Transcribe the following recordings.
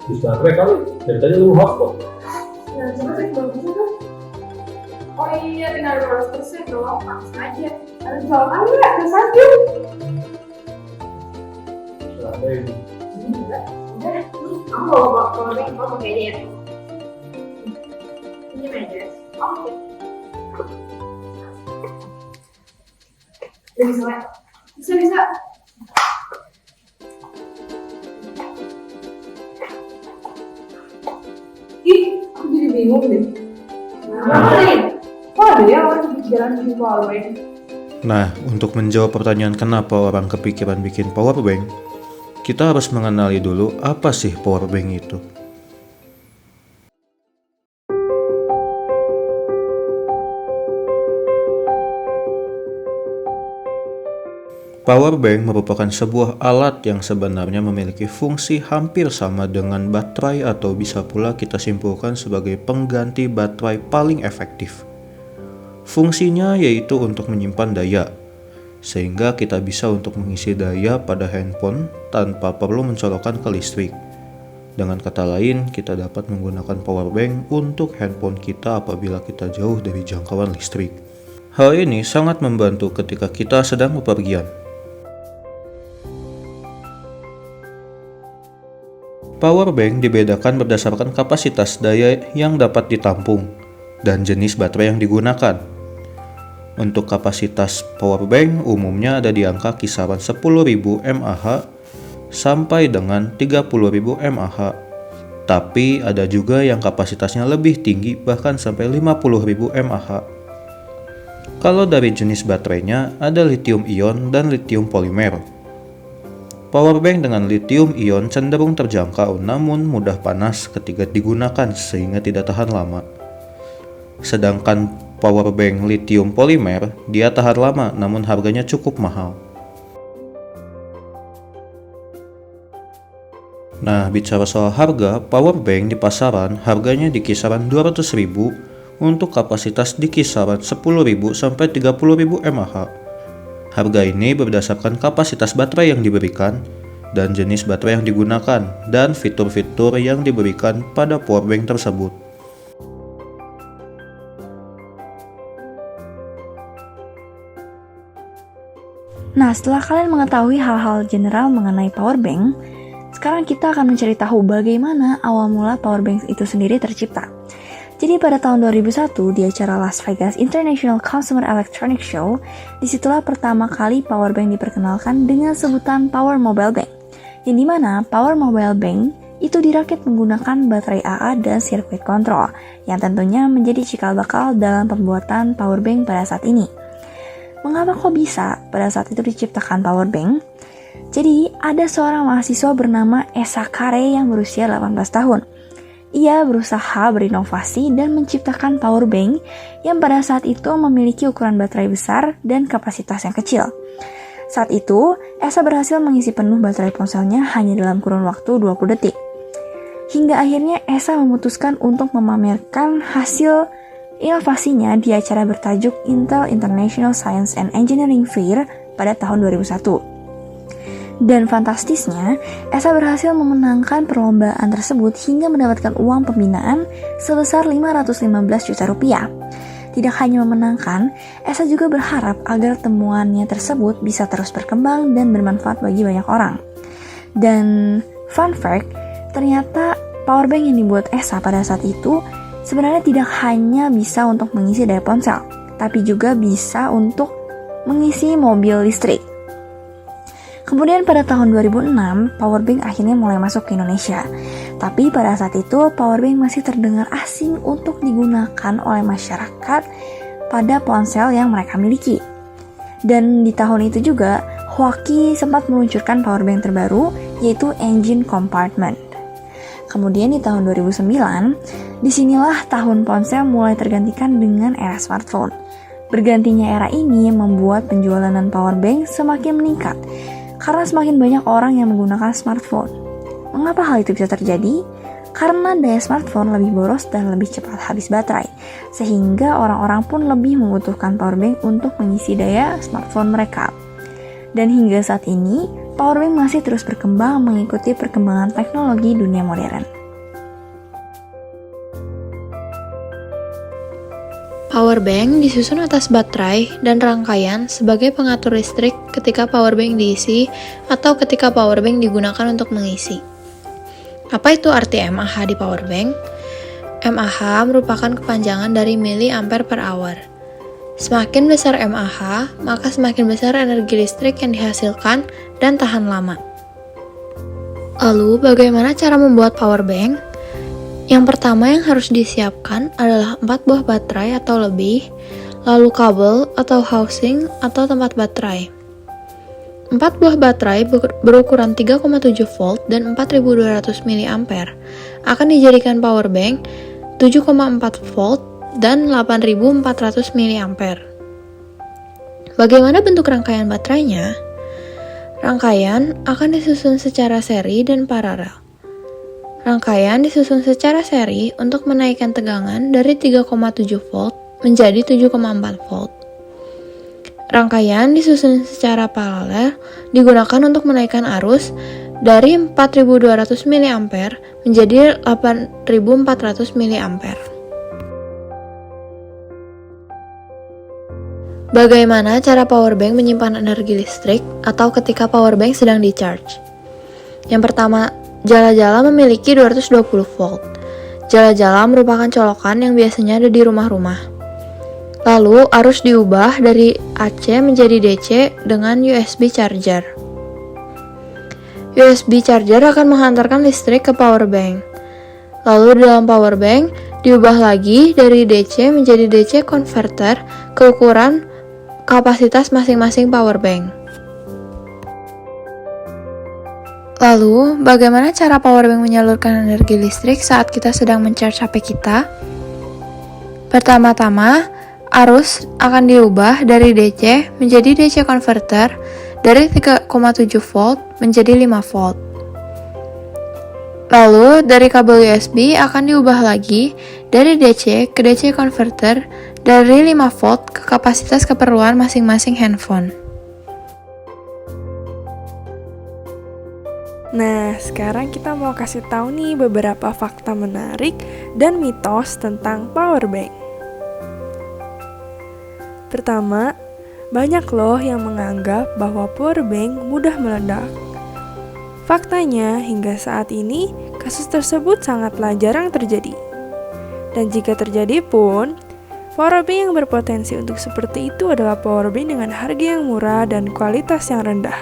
Di baterai kali, dari tadi lu hotspot. Nah, coba cek bagusnya tuh. Oh iya, tinggal 12% doang, langsung aja. Ada jual kali nggak? Ada saja. Baterai. Udah, nih, kamu bawa powerbank, kamu pakai aja ya. Ini aja. Oke. Udah bisa nggak? Bisa. Ih, aku jadi bingung deh. Kenapa nih? Kok ada ya orang kepikiran bikin powerbank? Nah, untuk menjawab pertanyaan kenapa orang kepikiran bikin powerbank, kita harus mengenali dulu apa sih powerbank itu. Powerbank merupakan sebuah alat yang sebenarnya memiliki fungsi hampir sama dengan baterai atau bisa pula kita simpulkan sebagai pengganti baterai paling efektif. Fungsinya yaitu untuk menyimpan daya, sehingga kita bisa untuk mengisi daya pada handphone tanpa perlu mencolokkan ke listrik. Dengan kata lain, kita dapat menggunakan powerbank untuk handphone kita apabila kita jauh dari jangkauan listrik. Hal ini sangat membantu ketika kita sedang bepergian. Powerbank dibedakan berdasarkan kapasitas daya yang dapat ditampung dan jenis baterai yang digunakan. Untuk kapasitas powerbank umumnya ada di angka kisaran 10.000 mAh sampai dengan 30.000 mAh. Tapi ada juga yang kapasitasnya lebih tinggi bahkan sampai 50.000 mAh. Kalau dari jenis baterainya ada lithium ion dan lithium polimer. Powerbank dengan lithium ion cenderung terjangkau namun mudah panas ketika digunakan sehingga tidak tahan lama. Sedangkan powerbank lithium polimer dia tahan lama namun harganya cukup mahal. Nah, bicara soal harga, powerbank di pasaran harganya di kisaran 200.000 untuk kapasitas di kisaran 10.000 sampai 30.000 mAh. Harga ini berdasarkan kapasitas baterai yang diberikan dan jenis baterai yang digunakan dan fitur-fitur yang diberikan pada powerbank tersebut. Nah, setelah kalian mengetahui hal-hal general mengenai powerbank, sekarang kita akan mencari tahu bagaimana awal mula powerbank itu sendiri tercipta. Jadi pada tahun 2001 di acara Las Vegas International Consumer Electronics Show, disitulah pertama kali powerbank diperkenalkan dengan sebutan Power Mobile Bank. Yang dimana Power Mobile Bank itu dirakit menggunakan baterai AA dan sirkuit kontrol, yang tentunya menjadi cikal bakal dalam pembuatan powerbank pada saat ini. Mengapa kok bisa pada saat itu diciptakan powerbank? Jadi ada seorang mahasiswa bernama Esa Kare yang berusia 18 tahun. Ia berusaha berinovasi dan menciptakan powerbank yang pada saat itu memiliki ukuran baterai besar dan kapasitas yang kecil. Saat itu, Esa berhasil mengisi penuh baterai ponselnya hanya dalam kurun waktu 20 detik. Hingga akhirnya Esa memutuskan untuk memamerkan hasil inovasinya di acara bertajuk Intel International Science and Engineering Fair pada tahun 2001. Dan fantastisnya, Esa berhasil memenangkan perlombaan tersebut hingga mendapatkan uang pembinaan sebesar 515 juta rupiah. Tidak hanya memenangkan, Esa juga berharap agar temuannya tersebut bisa terus berkembang dan bermanfaat bagi banyak orang. Dan fun fact, ternyata powerbank yang dibuat Esa pada saat itu sebenarnya tidak hanya bisa untuk mengisi daya ponsel, tapi juga bisa untuk mengisi mobil listrik. Kemudian pada tahun 2006, powerbank akhirnya mulai masuk ke Indonesia. Tapi pada saat itu, powerbank masih terdengar asing untuk digunakan oleh masyarakat pada ponsel yang mereka miliki. Dan di tahun itu juga, Huawei sempat meluncurkan powerbank terbaru, yaitu Engine Compartment. Kemudian di tahun 2009, disinilah tahun ponsel mulai tergantikan dengan era smartphone. Bergantinya era ini membuat penjualan powerbank semakin meningkat, karena semakin banyak orang yang menggunakan smartphone. Mengapa hal itu bisa terjadi? Karena daya smartphone lebih boros dan lebih cepat habis baterai, sehingga orang-orang pun lebih membutuhkan powerbank untuk mengisi daya smartphone mereka. Dan hingga saat ini, powerbank masih terus berkembang mengikuti perkembangan teknologi dunia modern. Powerbank disusun atas baterai dan rangkaian sebagai pengatur listrik ketika powerbank diisi atau ketika powerbank digunakan untuk mengisi. Apa itu arti mAh di powerbank? mAh merupakan kepanjangan dari milliampere per hour. Semakin besar mAh, maka semakin besar energi listrik yang dihasilkan dan tahan lama. Lalu, bagaimana cara membuat powerbank? Yang pertama yang harus disiapkan adalah 4 buah baterai atau lebih, lalu kabel atau housing atau tempat baterai. 4 buah baterai berukuran 3,7 volt dan 4200 mAh akan dijadikan powerbank 7,4 volt dan 8400 mAh. Bagaimana bentuk rangkaian baterainya? Rangkaian akan disusun secara seri dan paralel. Rangkaian disusun secara seri untuk menaikkan tegangan dari 3,7 volt menjadi 7,4 volt. Rangkaian disusun secara paralel digunakan untuk menaikkan arus dari 4200 mA menjadi 8400 mA. Bagaimana cara powerbank menyimpan energi listrik atau ketika powerbank sedang di-charge? Yang pertama, jala-jala memiliki 220 volt. Jala-jala merupakan colokan yang biasanya ada di rumah-rumah. Lalu, arus diubah dari AC menjadi DC dengan USB charger. USB charger akan menghantarkan listrik ke powerbank. Lalu, dalam powerbank, diubah lagi dari DC menjadi DC converter ke ukuran kapasitas masing-masing powerbank. Lalu, bagaimana cara powerbank menyalurkan energi listrik saat kita sedang men-charge HP kita? Pertama-tama, arus akan diubah dari DC menjadi DC converter dari 3,7 volt menjadi 5 volt. Lalu, dari kabel USB akan diubah lagi dari DC ke DC converter dari 5 volt ke kapasitas keperluan masing-masing handphone. Nah, sekarang kita mau kasih tahu nih beberapa fakta menarik dan mitos tentang powerbank. Pertama, banyak loh yang menganggap bahwa powerbank mudah meledak. Faktanya, hingga saat ini, kasus tersebut sangatlah jarang terjadi. Dan jika terjadi pun, powerbank yang berpotensi untuk seperti itu adalah powerbank dengan harga yang murah dan kualitas yang rendah.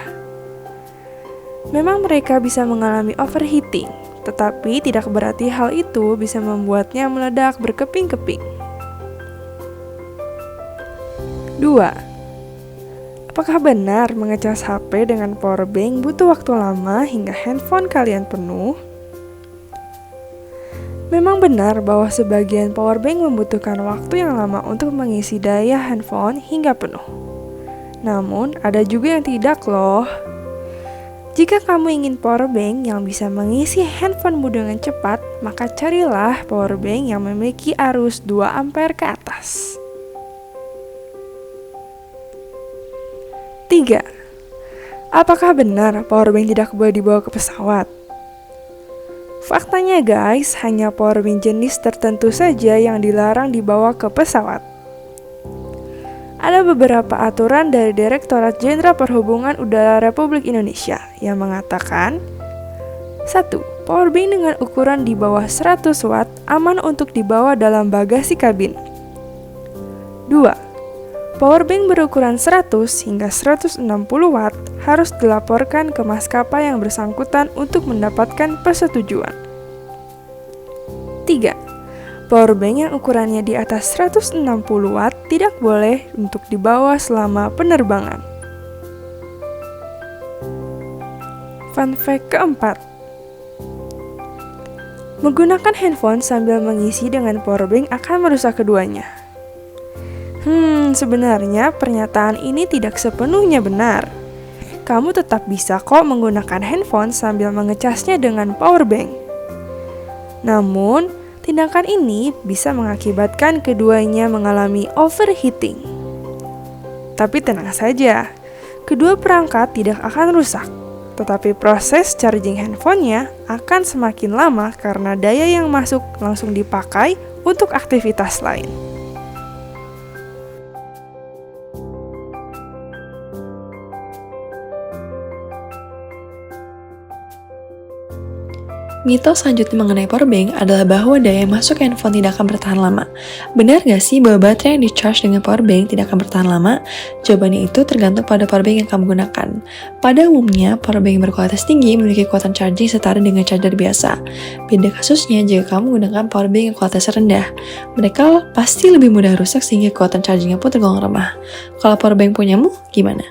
Memang mereka bisa mengalami overheating, tetapi tidak berarti hal itu bisa membuatnya meledak berkeping-keping. 2. Apakah benar mengecas HP dengan powerbank butuh waktu lama hingga handphone kalian penuh? Memang benar bahwa sebagian powerbank membutuhkan waktu yang lama untuk mengisi daya handphone hingga penuh. Namun, ada juga yang tidak loh. Jika kamu ingin powerbank yang bisa mengisi handphonemu dengan cepat, maka carilah powerbank yang memiliki arus 2 ampere ke atas. 3. Apakah benar powerbank tidak boleh dibawa ke pesawat? Faktanya guys, hanya powerbank jenis tertentu saja yang dilarang dibawa ke pesawat. Ada beberapa aturan dari Direktorat Jenderal Perhubungan Udara Republik Indonesia yang mengatakan 1. Powerbank dengan ukuran di bawah 100 watt aman untuk dibawa dalam bagasi kabin. 2. Powerbank berukuran 100 hingga 160 watt harus dilaporkan ke maskapai yang bersangkutan untuk mendapatkan persetujuan. 3. Powerbank yang ukurannya di atas 160 watt tidak boleh untuk dibawa selama penerbangan. Fun fact keempat. Menggunakan handphone sambil mengisi dengan powerbank akan merusak keduanya. Sebenarnya pernyataan ini tidak sepenuhnya benar. Kamu tetap bisa kok menggunakan handphone sambil mengecasnya dengan powerbank. Namun, tindakan ini bisa mengakibatkan keduanya mengalami overheating. Tapi tenang saja, kedua perangkat tidak akan rusak. tetapi proses charging handphonenya akan semakin lama karena daya yang masuk langsung dipakai untuk aktivitas lain. Mitos selanjutnya mengenai powerbank adalah bahwa daya masuk handphone tidak akan bertahan lama. Benar gak sih bahwa baterai yang di-charge dengan powerbank tidak akan bertahan lama? Jawabannya itu tergantung pada powerbank yang kamu gunakan. Pada umumnya, powerbank yang berkualitas tinggi memiliki kekuatan charging setara dengan charger biasa. Beda kasusnya jika kamu menggunakan powerbank yang kualitasnya rendah. Mereka pasti lebih mudah rusak sehingga kekuatan chargingnya pun tergolong lemah. Kalau powerbank punyamu, gimana?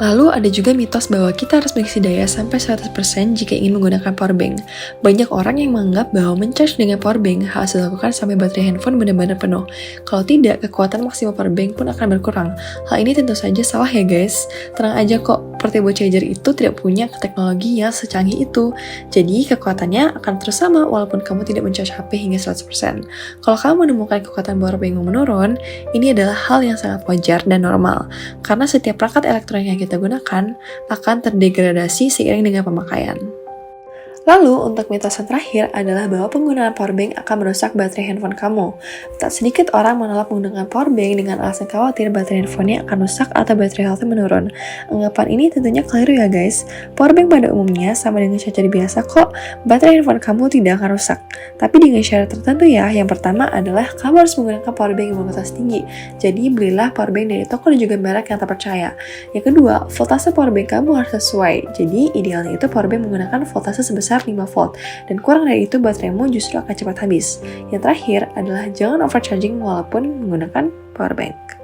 Lalu ada juga mitos bahwa kita harus mengisi daya sampai 100% jika ingin menggunakan powerbank. Banyak orang yang menganggap bahwa men-charge dengan powerbank harus dilakukan sampai baterai handphone benar-benar penuh. Kalau tidak, kekuatan maksimal powerbank pun akan berkurang. Hal ini tentu saja salah ya guys. Tenang aja kok, portable charger itu tidak punya teknologi yang secanggih itu. Jadi kekuatannya akan terus sama walaupun kamu tidak men-charge HP hingga 100%. Kalau kamu menemukan kekuatan powerbank menurun, ini adalah hal yang sangat wajar dan normal. Karena setiap perangkat elektronik yang kita gunakan akan terdegradasi seiring dengan pemakaian. Lalu, untuk mitos yang terakhir adalah bahwa penggunaan powerbank akan merusak baterai handphone kamu. Tak sedikit orang menolak menggunakan powerbank dengan alasan khawatir baterai handphonenya akan rusak atau baterai health menurun. Anggapan ini tentunya keliru ya guys. Powerbank pada umumnya sama dengan charger biasa kok. Baterai handphone kamu tidak akan rusak. Tapi dengan syarat tertentu ya. Yang pertama adalah kamu harus menggunakan powerbank yang berkualitas tinggi. Jadi belilah powerbank dari toko dan juga merek yang terpercaya. Yang kedua, voltase powerbank kamu harus sesuai. Jadi idealnya itu powerbank menggunakan voltase sebesar 5 volt, dan kurang dari itu bateraimu justru akan cepat habis. Yang terakhir adalah jangan overcharging walaupun menggunakan powerbank.